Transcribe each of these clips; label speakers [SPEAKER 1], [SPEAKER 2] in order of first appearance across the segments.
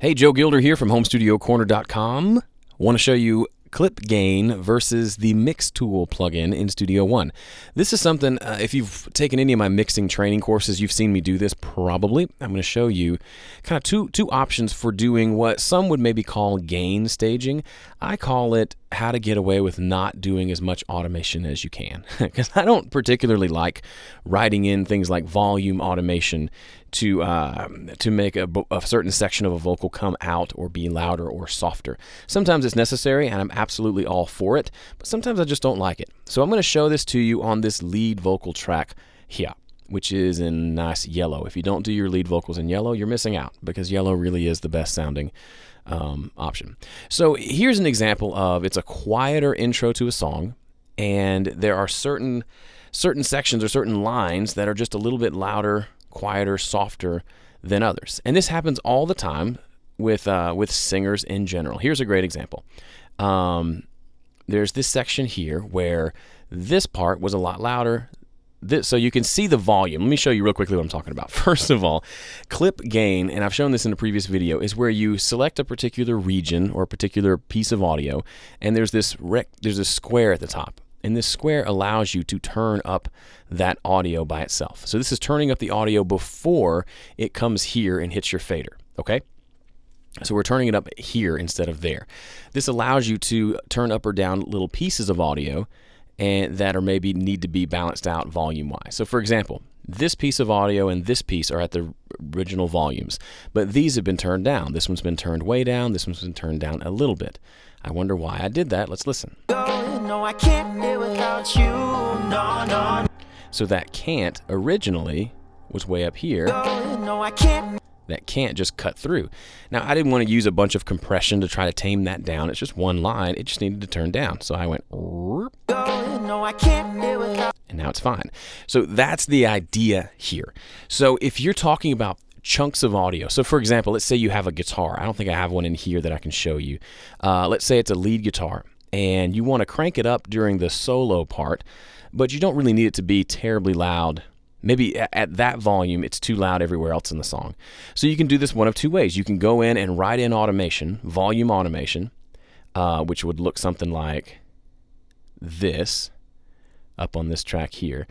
[SPEAKER 1] Hey, Joe Gilder here from HomeStudioCorner.com. Want to show you clip gain versus the Mixtool plugin in Studio One. This is something, if you've taken any of my mixing training courses, you've seen me do this probably. I'm going to show you kind of two options for doing what some would maybe call gain staging. I call it how to get away with not doing as much automation as you can, because I don't particularly like writing in things like volume automation to make a certain section of a vocal come out or be louder or softer. Sometimes it's necessary, and I'm absolutely all for it, but sometimes I just don't like it. So I'm going to show this to you on this lead vocal track here, which is in nice yellow. If you don't do your lead vocals in yellow, you're missing out, because yellow really is the best sounding option. So here's an example of, it's a quieter intro to a song, and there are certain sections or certain lines that are just a little bit louder, quieter, softer than others. And this happens all the time with singers in general. Here's a great example. There's this section here where this part was a lot louder. So you can see the volume. Let me show you real quickly what I'm talking about. First of all, clip gain, and I've shown this in a previous video, is where you select a particular region or a particular piece of audio, and there's this square at the top. And this square allows you to turn up that audio by itself. So this is turning up the audio before it comes here and hits your fader, okay? So we're turning it up here instead of there. This allows you to turn up or down little pieces of audio and that are maybe need to be balanced out volume-wise. So for example, this piece of audio and this piece are at the original volumes, but these have been turned down. This one's been turned way down. This one's been turned down a little bit. I wonder why I did that. Let's listen. No, I can't live without you. No, no. So that can't originally was way up here. No, I can't. That can't just cut through. Now, I didn't want to use a bunch of compression to try to tame that down. It's just one line. It just needed to turn down. So I went, no, I can't live without. And now it's fine. So that's the idea here. So if you're talking about chunks of audio, so for example, let's say you have a guitar. I don't think I have one in here that I can show you. Let's say it's a lead guitar, and you want to crank it up during the solo part, but you don't really need it to be terribly loud. Maybe at that volume, it's too loud everywhere else in the song. So you can do this one of two ways. You can go in and write in automation, volume automation, which would look something like this up on this track here.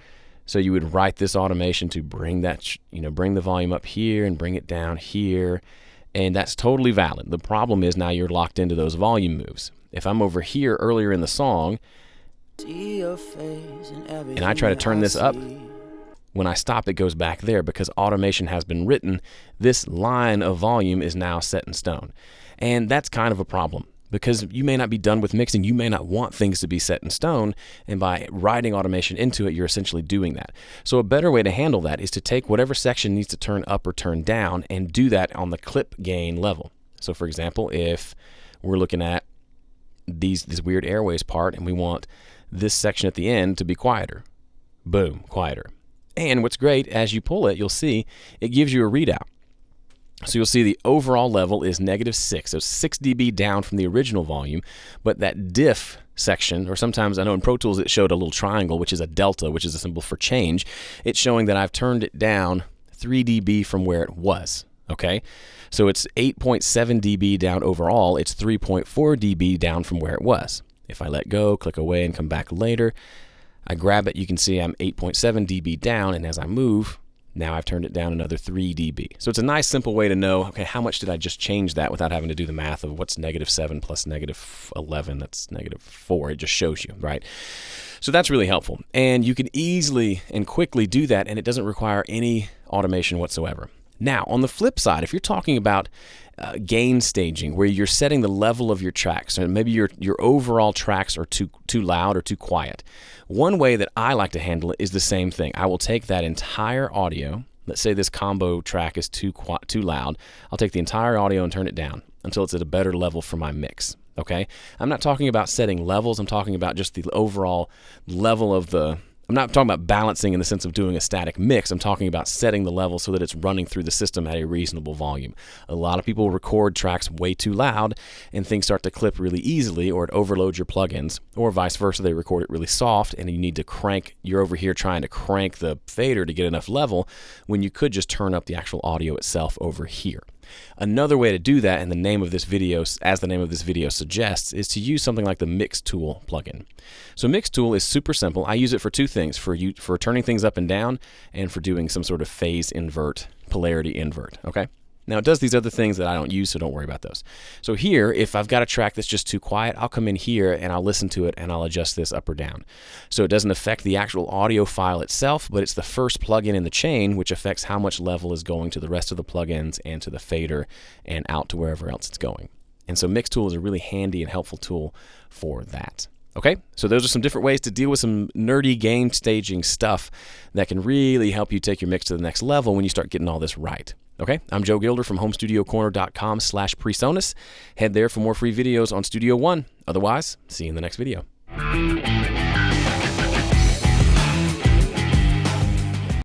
[SPEAKER 1] So you would write this automation to bring that, bring the volume up here and bring it down here, and that's totally valid. The problem is now you're locked into those volume moves. If I'm over here earlier in the song, and I try to turn this up, when I stop, it goes back there because automation has been written. This line of volume is now set in stone, and that's kind of a problem, because you may not be done with mixing. You may not want things to be set in stone, and by writing automation into it, you're essentially doing that. So a better way to handle that is to take whatever section needs to turn up or turn down and do that on the clip gain level. So for example, if we're looking at this weird airways part and we want this section at the end to be quieter, boom, quieter. And what's great, as you pull it, you'll see it gives you a readout. So you'll see the overall level is -6, so 6 dB down from the original volume, but that diff section, or sometimes I know in Pro Tools it showed a little triangle, which is a delta, which is a symbol for change. It's showing that I've turned it down 3 dB from where it was, okay? So it's 8.7 dB down overall. It's 3.4 dB down from where it was. If I let go, click away, and come back later, I grab it, you can see I'm 8.7 dB down, and as I move, now I've turned it down another 3 dB. So it's a nice simple way to know, okay, how much did I just change that without having to do the math of what's -7 plus -11, that's -4. It just shows you, right? So that's really helpful. And you can easily and quickly do that, and it doesn't require any automation whatsoever. Now, on the flip side, if you're talking about gain staging, where you're setting the level of your tracks, and maybe your overall tracks are too loud or too quiet, one way that I like to handle it is the same thing. I will take that entire audio. Let's say this combo track is too loud. I'll take the entire audio and turn it down until it's at a better level for my mix. Okay? I'm not talking about setting levels. I'm talking about just the overall level of the I'm not talking about balancing in the sense of doing a static mix. I'm talking about setting the level so that it's running through the system at a reasonable volume. A lot of people record tracks way too loud and things start to clip really easily, or it overloads your plugins, or vice versa, they record it really soft and you need to crank, you're over here trying to crank the fader to get enough level when you could just turn up the actual audio itself over here. Another way to do that, and the name of this video, as the name of this video suggests, is to use something like the Mixtool plugin. So Mixtool is super simple. I use it for two things, for turning things up and down, and for doing some sort of phase invert, polarity invert, okay? Now it does these other things that I don't use, so don't worry about those. So here, if I've got a track that's just too quiet, I'll come in here and I'll listen to it and I'll adjust this up or down. So it doesn't affect the actual audio file itself, but it's the first plugin in the chain which affects how much level is going to the rest of the plugins and to the fader and out to wherever else it's going. And so Mixtool is a really handy and helpful tool for that. Okay, so those are some different ways to deal with some nerdy game staging stuff that can really help you take your mix to the next level when you start getting all this right. Okay, I'm Joe Gilder from homestudiocorner.com/PreSonus. Head there for more free videos on Studio One. Otherwise, see you in the next video.